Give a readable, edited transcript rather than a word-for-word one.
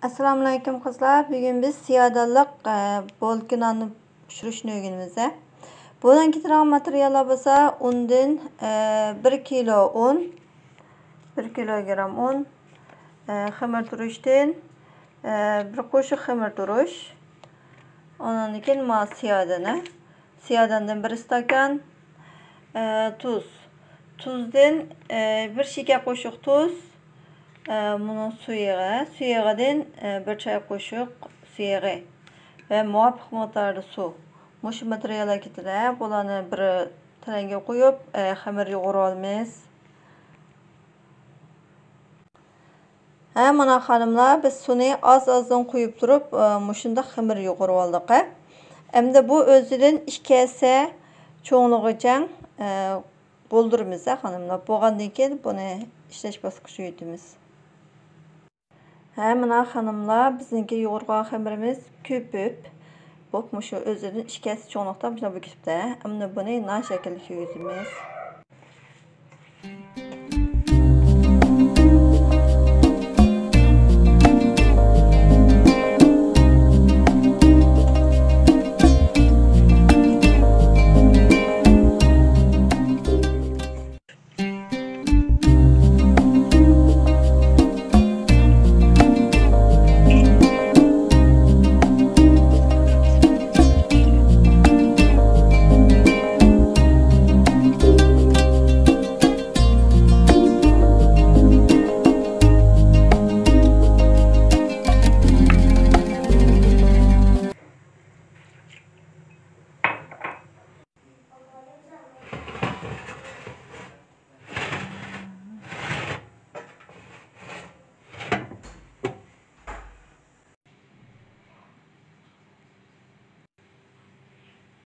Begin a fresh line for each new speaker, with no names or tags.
Assalomu alaykum qizlar. Bugun biz siyodalik bolka nonni pishirishni o'rganamiz. Bundan kerak materiallar bo'lsa, undan 1 kilo un, 1 kilogram un, xamir turishdan 1 qoshiq xamir turish. Ondan keyin siyodandan 1 stakan tuz. Tuzdan 1 shakar qoshiq tuz. Bunun suyag'idan 1 choy qoshiq suyag'i ve muvafiq miqdorda suv. Mushu materiallar ketadi. Bularni bir talanga qo'yib, xamir yo'g'irib olamiz. Mana xonimlar, biz suvni oz-ozdan qo'yib turib, mushunda xamir yo'g'irib oldik. Endi bu o'zidan 2 kasa cho'nlig'icha bo'ldiramiz, xonimlar. Bo'lgandan keyin buni ishlash bosqichiga o'tamiz. Mana xonimlar, bizniki yo'g'irgan xamirimiz ko'pib, bu mushu o'zidan 2 kasa cho'nliqda buni ketibdi. Endi buni non shaklga yo'yamiz.